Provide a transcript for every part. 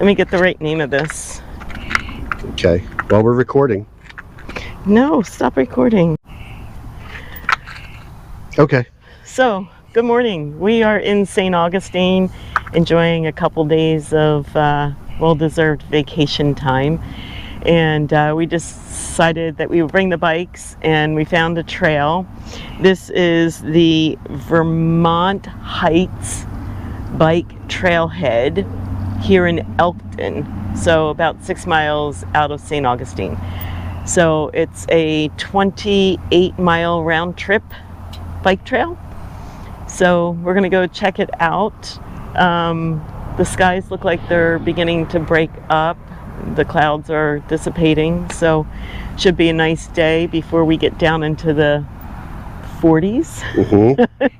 Let me get the right name of this. Okay. Well, we're recording. No, stop recording. Okay. So, good morning. We are in St. Augustine, enjoying a couple days of well-deserved vacation time. And we decided that we would bring the bikes, and we found a trail. This is the Vermont Heights Bike Trailhead here in Elkton, so about 6 miles out of St. Augustine. So it's a 28-mile round trip bike trail. So we're gonna go check it out. The skies look like they're beginning to break up. The clouds are dissipating, so should be a nice day before we get down into the 40s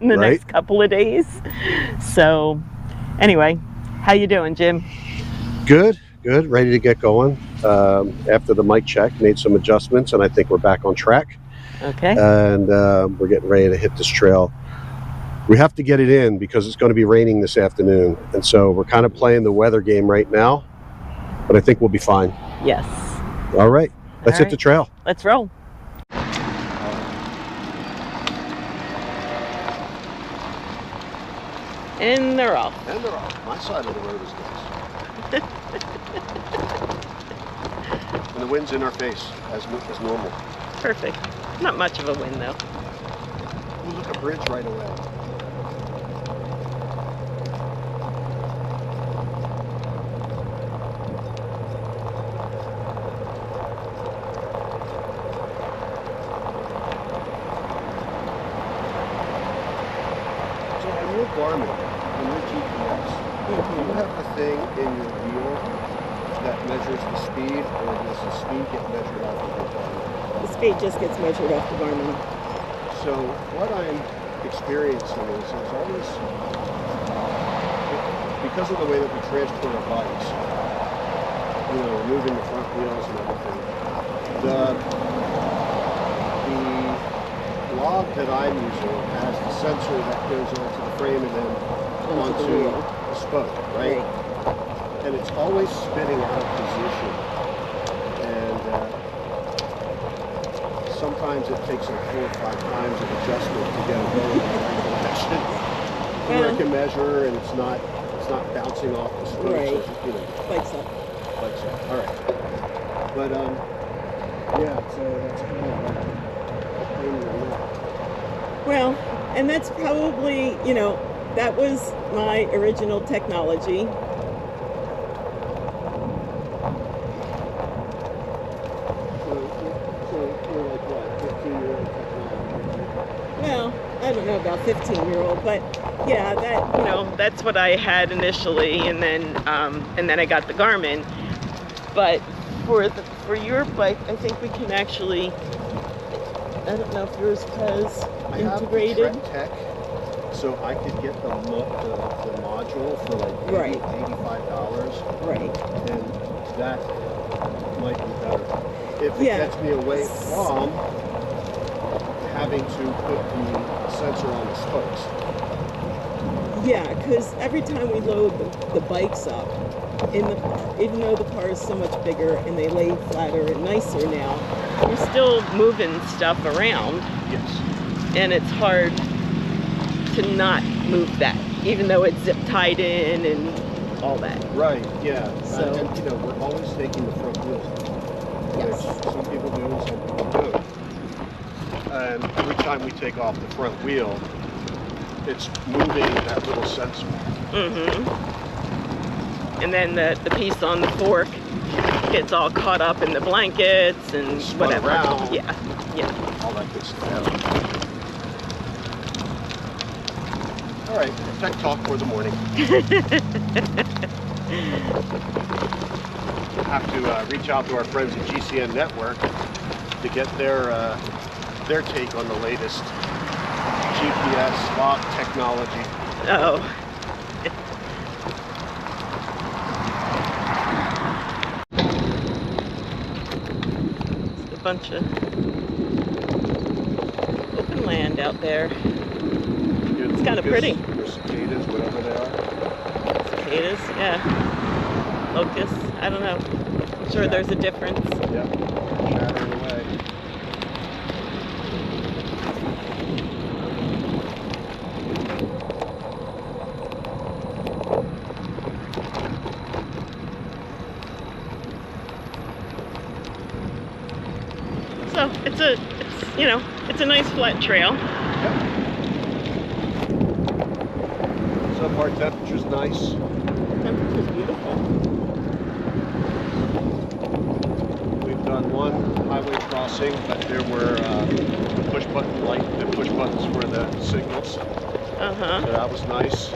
in the next couple of days. So anyway, how you doing, Jim? Good, good. Ready to get going. After the mic check, made some adjustments, and I think we're back on track. Okay. And we're getting ready to hit this trail. We have to get it in because it's going to be raining this afternoon, and so we're kind of playing the weather game right now, but I think we'll be fine. Yes. All right, let's hit the trail. Let's roll. And they're off. And they're off. My side of the road is nice. And the wind's in our face as normal. Perfect. Not much of a wind though. We'll look, a bridge right away. Garmin, on your GPS, do you have the thing in your wheel that measures the speed, or does the speed get measured off of your Garmin? The speed just gets measured off the Garmin. So what I'm experiencing is there's always, because of the way that we transport our bikes, removing the front wheels and everything, the log that I'm using has the sensor that goes onto the frame and then onto the spoke, right? And it's always spinning out of position. And sometimes it takes like 4 or 5 times of adjustment to get it going in the right direction. Where it can measure and it's not bouncing off the spoke. Right. So, Bikes up. Bikes up. All right. But yeah, so that's kind of like a pain in the neck. Well, and that's probably, that was my original technology. So you're like what, 15-year-old technology? Well, I don't know about 15-year-old, but yeah, that's what I had initially, and then I got the Garmin. But for your bike, I think we can actually, I don't know if yours has integrated. I have the Tech, so I could get the module for like $85. Right. And that might be better. If it gets me away from having to put the sensor on the spokes. Yeah, because every time we load the bikes up in the car, even though the car is so much bigger and they lay flatter and nicer now, we're still moving stuff around. Yes. And it's hard to not move that, even though it's zip tied in and all that. Right, yeah. So, and we're always taking the front wheels off. Yes. Which some people do and some people don't. And every time we take off the front wheel, it's moving that little sensor. And then the piece on the fork gets all caught up in the blankets and whatever. Around. Yeah. All that good stuff. All right, tech talk for the morning. Have to reach out to our friends at GCN Network to get their take on the latest GPS log technology. Oh. It's a bunch of open land out there. It's kind of pretty. Or cicadas, whatever they are. Cicadas, yeah. locust. I don't know. I'm sure there's a difference. Yep. Shattering away. So it's a nice flat trail. Yep. So far, temperature's nice. Temperature's beautiful. We've done one highway crossing, but there were push button light. The push buttons were the signals. Uh-huh. So that was nice.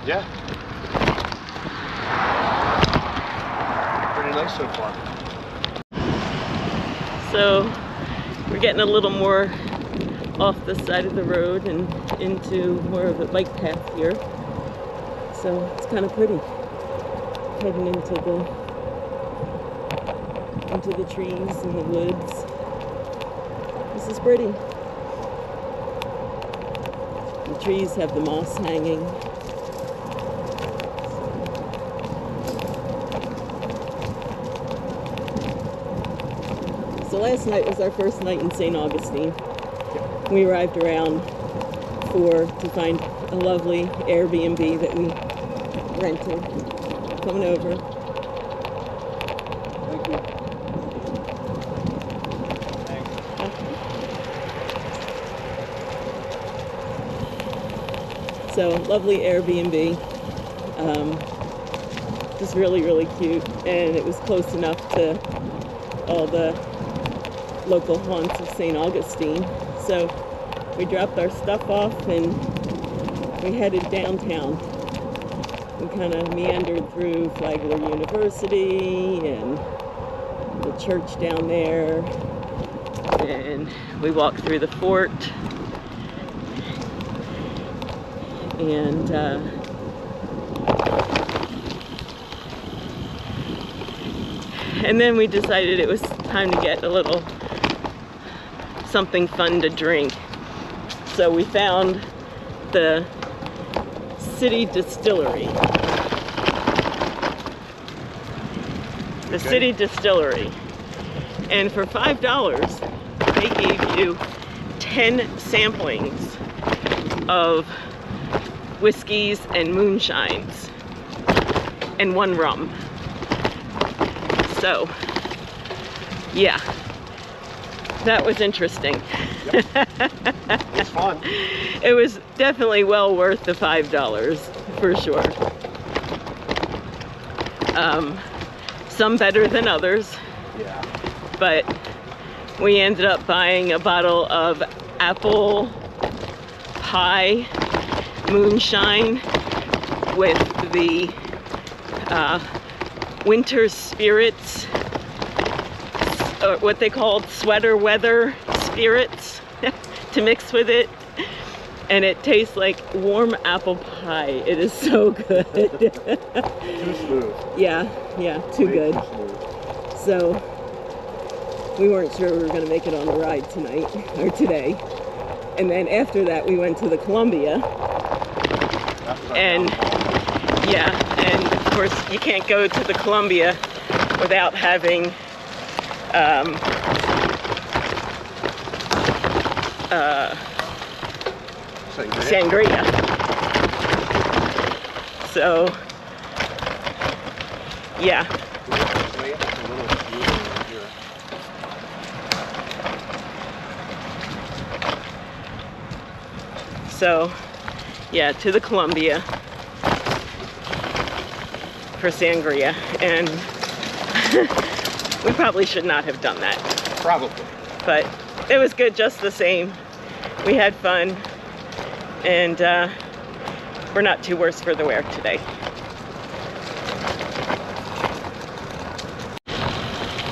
Yeah. Pretty nice so far. So we're getting a little more off the side of the road and into more of a bike path here. So it's kind of pretty. Heading into the trees and the woods. This is pretty. The trees have the moss hanging. So last night was our first night in St. Augustine. We arrived around 4 to find a lovely Airbnb that we rented. Coming over. Thank you. So lovely Airbnb. Just really, really cute, and it was close enough to all the local haunts of St. Augustine. So we dropped our stuff off and we headed downtown. We kind of meandered through Flagler University and the church down there, and we walked through the fort, and then we decided it was time to get a little something fun to drink. So we found the city distillery. The city distillery. And for $5, they gave you 10 samplings of whiskeys and moonshines and 1 rum. So, yeah, that was interesting. Yep. It's fun. It was definitely well worth the $5 for sure. Some better than others. Yeah. But we ended up buying a bottle of apple pie moonshine with the winter spirits, or what they called sweater weather spirits, to mix with it. And it tastes like warm apple pie. It is so good. Too smooth. Yeah, too Way good. Too smooth. So we weren't sure we were going to make it on the ride tonight or today. And then after that we went to the Columbia. And yeah, and of course you can't go to the Columbia without having sangria. So yeah. So yeah, to the Columbia for sangria, and we probably should not have done that. Probably. But it was good just the same. We had fun, and we're not too worse for the wear today.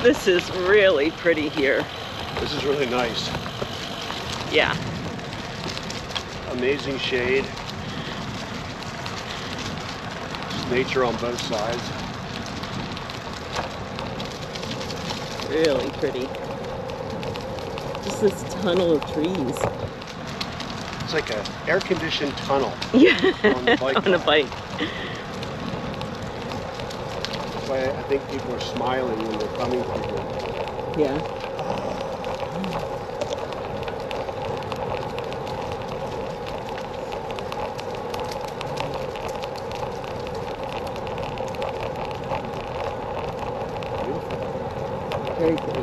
This is really pretty here. This is really nice. Yeah. Amazing shade. Just nature on both sides. Really pretty. Just this tunnel of trees. It's like an air-conditioned tunnel. Yeah, on the bike. on a bike. That's why I think people are smiling when they're coming through here. Yeah. Very pretty.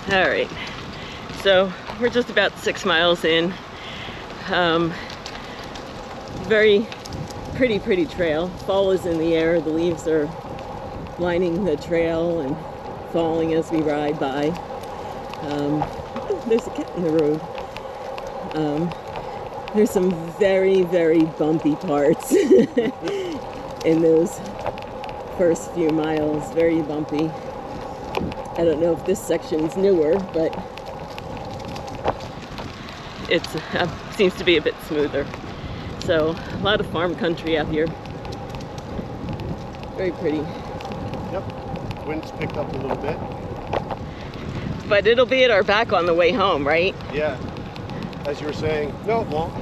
All right, so we're just about 6 miles in. Very pretty trail. Fall is in the air. The leaves are lining the trail and falling as we ride by. Oh, there's a cat in the road. There's some very bumpy parts in those first few miles. Very bumpy. I don't know if this section's newer, but it seems to be a bit smoother. So a lot of farm country out here. Very pretty. Yep, wind's picked up a little bit. But it'll be at our back on the way home, right? Yeah, as you were saying, no it won't.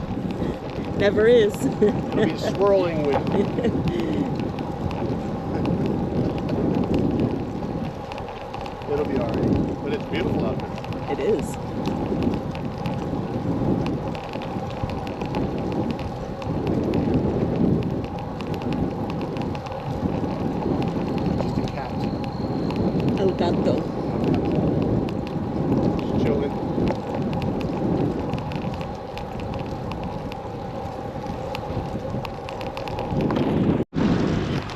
Never is. It'll be swirling wind. It'll be alright, but it's beautiful out there. It is. Just a cat. El gato. Just chilling.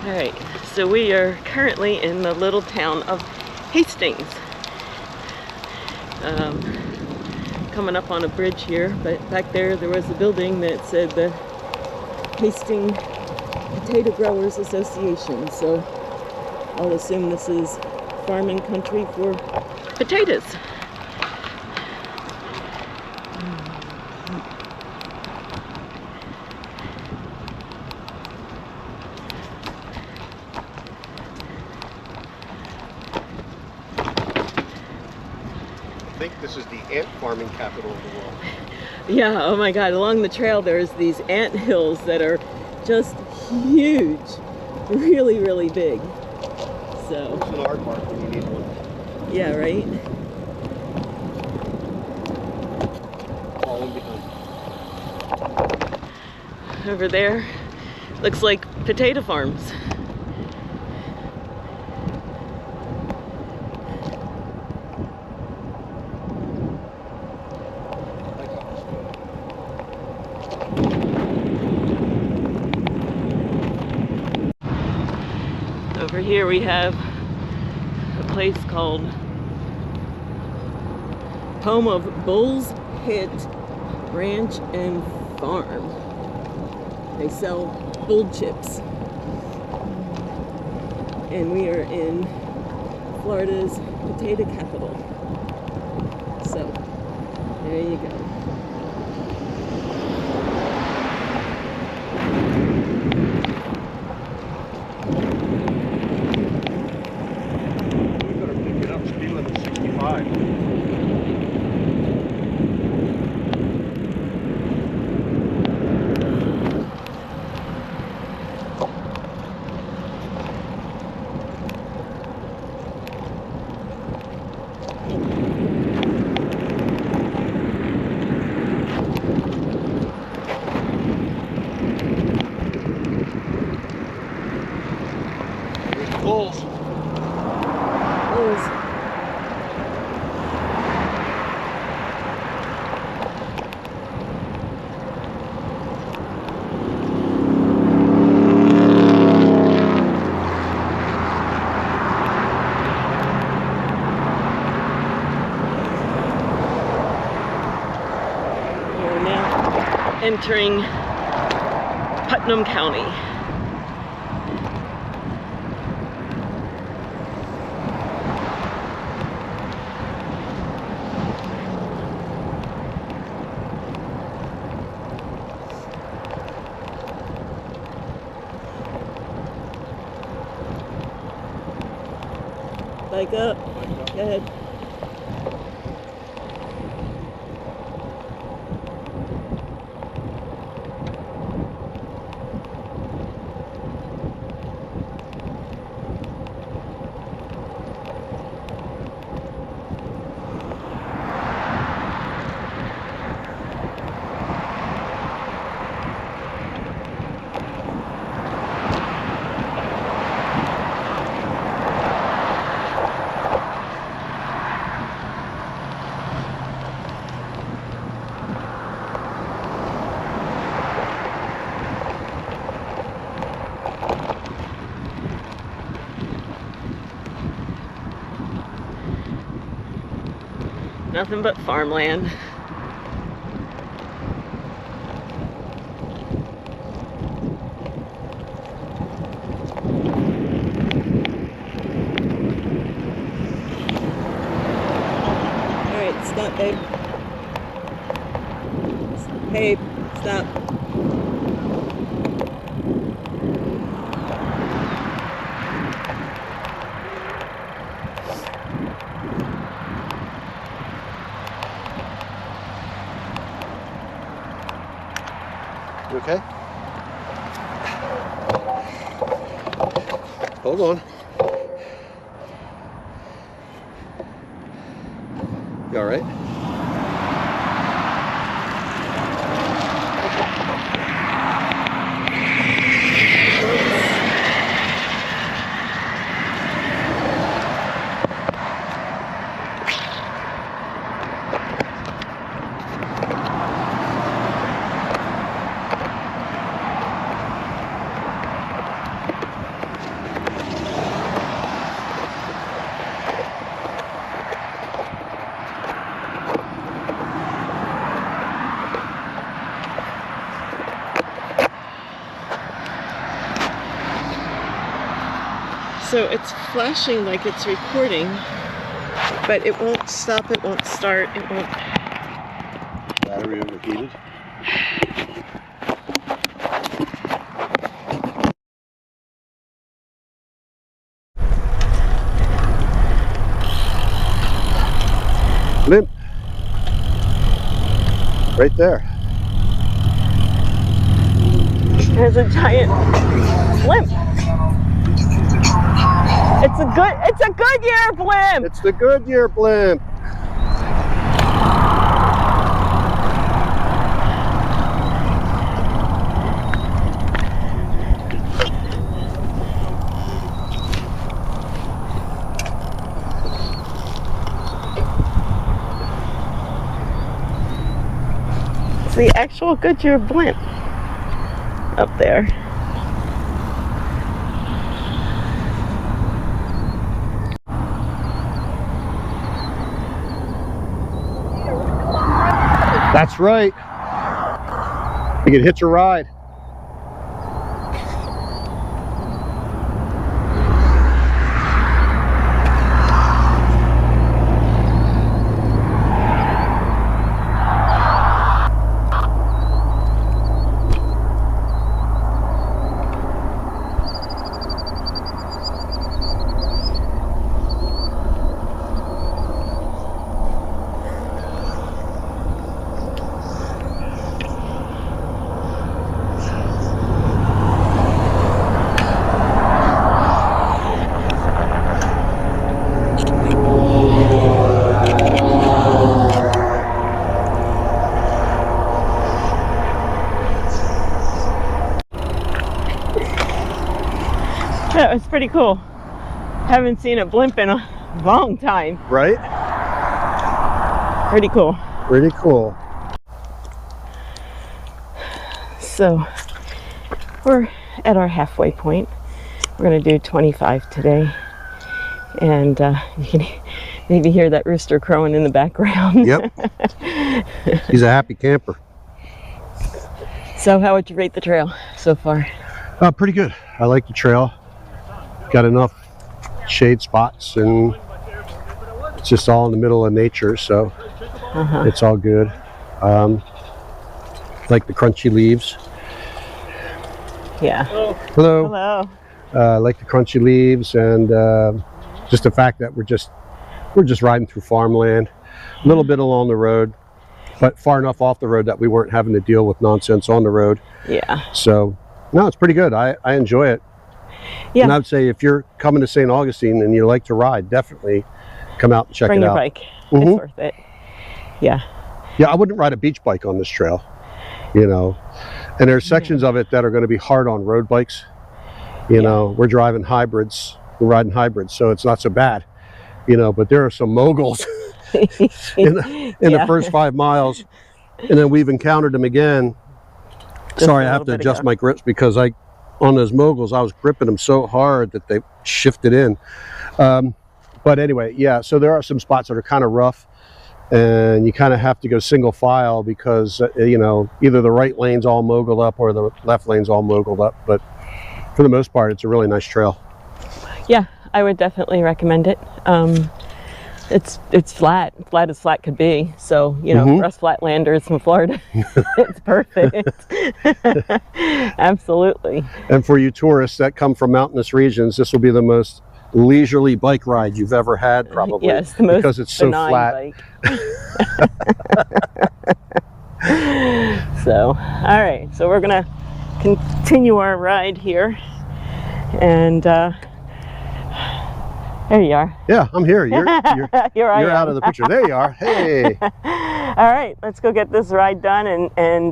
All right, so we are currently in the little town of Hastings. Coming up on a bridge here, but back there was a building that said the Hastings Potato Growers Association, so I'll assume this is farming country for potatoes. I think this is the ant farming capital of the world. Yeah, oh my God, along the trail there's these ant hills that are just huge, really big. So It's an aardvark when you need one. yeah, right? Falling behind. Over there looks like potato farms. Over here we have a place called Home of Bull's Pit Ranch and Farm. They sell bull chips. And we are in Florida's potato capital. So, there you go. We better pick it up. Speed limit 65. Bulls. Bulls. entering Putnam County. Bike up. Go ahead. Nothing but farmland. Alright, stop, babe. Babe, stop. You okay? Hold on. You all right? So it's flashing like it's recording, but it won't stop, it won't start, it won't. Battery overheated. Blimp. Right there. There's a giant blimp. It's a Goodyear blimp. It's the Goodyear blimp. It's the actual Goodyear blimp up there. That's right. You can hitch a ride. That was pretty cool. Haven't seen a blimp in a long time. Right? Pretty cool. Pretty cool. So we're at our halfway point. We're going to do 25 today. And you can maybe hear that rooster crowing in the background. Yep. He's a happy camper. So how would you rate the trail so far? Pretty good. I like the trail. Got enough shade spots, and it's just all in the middle of nature, so it's all good. Like the crunchy leaves. Yeah. Hello. Hello. Like the crunchy leaves, and just the fact that we're just riding through farmland, a little bit along the road, but far enough off the road that we weren't having to deal with nonsense on the road. Yeah. So no, it's pretty good. I enjoy it. Yeah. And I would say if you're coming to St. Augustine and you like to ride, definitely come out and check Bring it your out. bike. It's worth it. Yeah. Yeah, I wouldn't ride a beach bike on this trail, you know. And there's sections of it that are going to be hard on road bikes. You know, we're driving hybrids, we're riding hybrids, so it's not so bad, you know. But there are some moguls in the first 5 miles, and then we've encountered them again. Sorry, I have to adjust my grips because on those moguls, I was gripping them so hard that they shifted in. But anyway, yeah, so there are some spots that are kind of rough, and you kind of have to go single file because, you know, either the right lane's all mogulled up or the left lane's all mogulled up. But for the most part, it's a really nice trail. Yeah, I would definitely recommend it. It's flat as flat could be. So, you know, for us flatlanders from Florida, it's perfect. Absolutely. And for you tourists that come from mountainous regions, this will be the most leisurely bike ride you've ever had, probably. Yes, the most because it's so flat. bike. So, all right. So we're gonna continue our ride here, and there you are. Yeah, I'm here. You're you're out of the picture. There you are. Hey. All right, let's go get this ride done and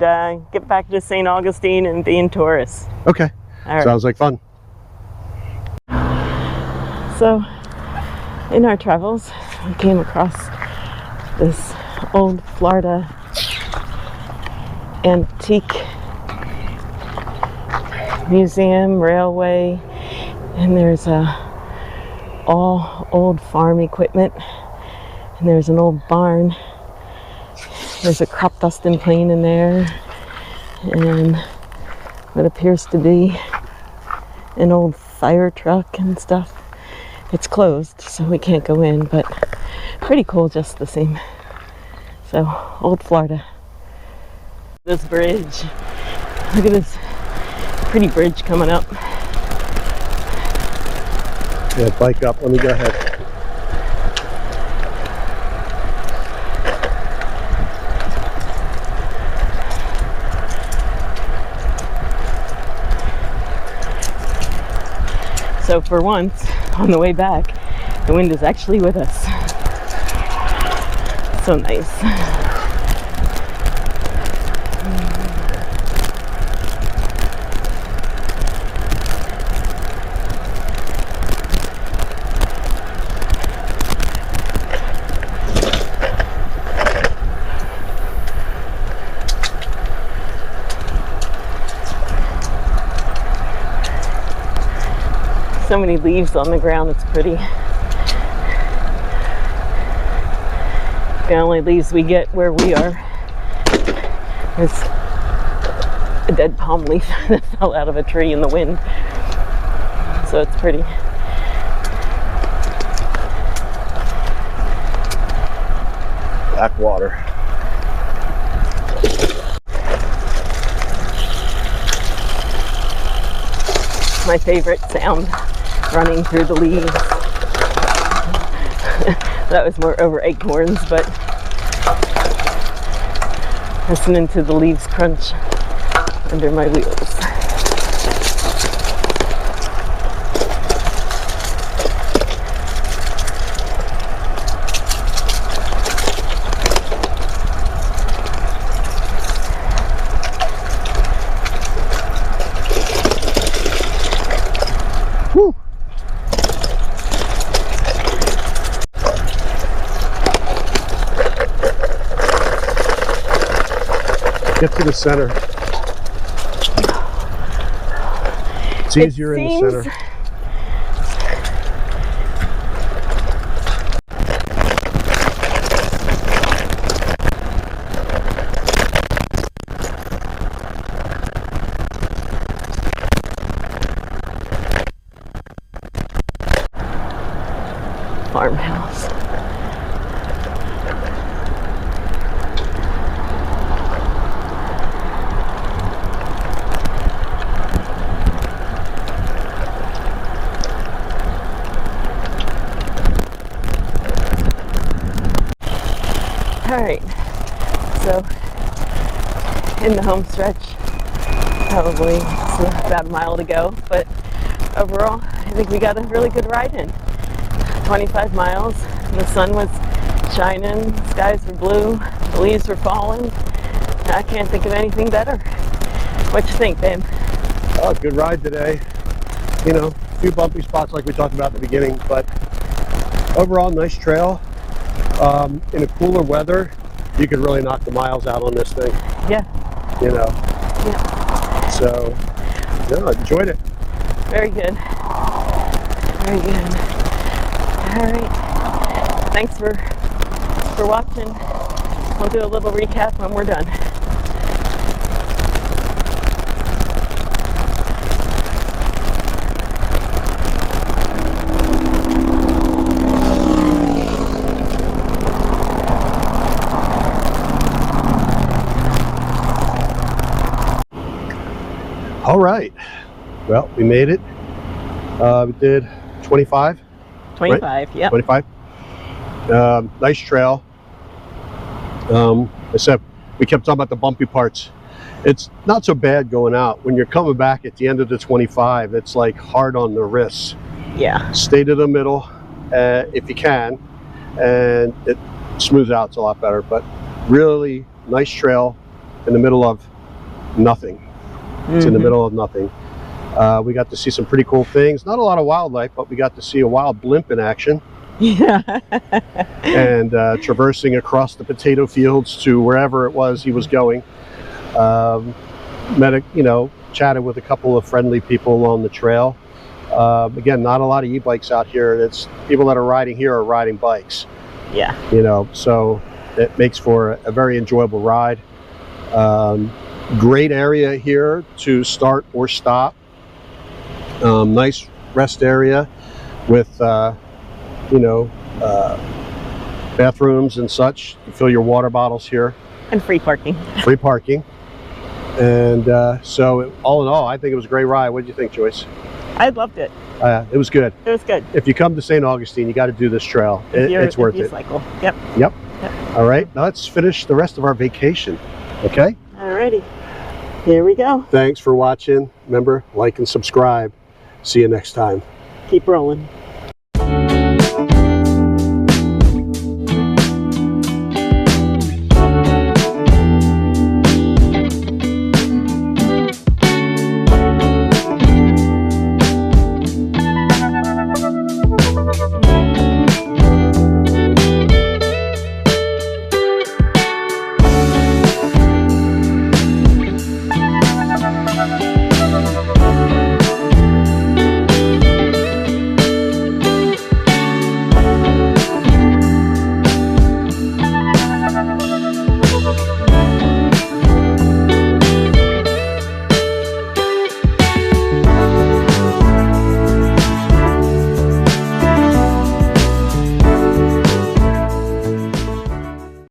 get back to St. Augustine and being tourists. Okay. All right. Sounds like fun. So, in our travels, we came across this old Florida antique museum, railway, and there's all old farm equipment, and there's an old barn. There's a crop dusting plane in there, and what appears to be an old fire truck and stuff. It's closed, so we can't go in, but pretty cool just the same. So, old Florida. This bridge. Look at this pretty bridge coming up. Yeah, bike up. Let me go ahead. So for once, on the way back, the wind is actually with us. So nice. So many leaves on the ground, it's pretty. The only leaves we get where we are is a dead palm leaf that fell out of a tree in the wind. So it's pretty. Black water. My favorite sound, running through the leaves. That was more over acorns, but listening to the leaves crunch under my wheels. Woo. Get to the center. It's easier in the center. All right, so in the home stretch, probably it's about a mile to go, but overall, I think we got a really good ride in. 25 miles, the sun was shining, the skies were blue, the leaves were falling. I can't think of anything better. What you think, babe? Oh, good ride today. You know, a few bumpy spots like we talked about at the beginning, but overall, nice trail. In a cooler weather, you could really knock the miles out on this thing. Yeah. You know. Yeah. So, yeah, I enjoyed it. Very good. Very good. All right. Thanks for watching. We'll do a little recap when we're done. All right. Well, we made it. We did 25. 25, right? yeah. 25. Nice trail. Except we kept talking about the bumpy parts. It's not so bad going out. When you're coming back at the end of the 25, it's like hard on the wrists. Yeah. Stay to the middle if you can, and it smooths out. It's a lot better. But really nice trail in the middle of nothing. It's in the middle of nothing. We got to see some pretty cool things. Not a lot of wildlife, but we got to see a wild blimp in action. Yeah. And traversing across the potato fields to wherever it was he was going. Chatted with a couple of friendly people along the trail. Again, not a lot of e-bikes out here. It's people that are riding here are riding bikes. Yeah. You know, so it makes for a very enjoyable ride. Great area here to start or stop. Nice rest area with bathrooms and such. You fill your water bottles here. And free parking. Free parking. And so all in all, I think it was a great ride. What did you think, Joyce? I loved it. It was good. It was good. If you come to St. Augustine, you got to do this trail. It's worth it. Cycle. Yep. Yep. All right. Now let's finish the rest of our vacation. Okay? Alrighty. Here we go. Thanks for watching. Remember, like and subscribe. See you next time. Keep rolling.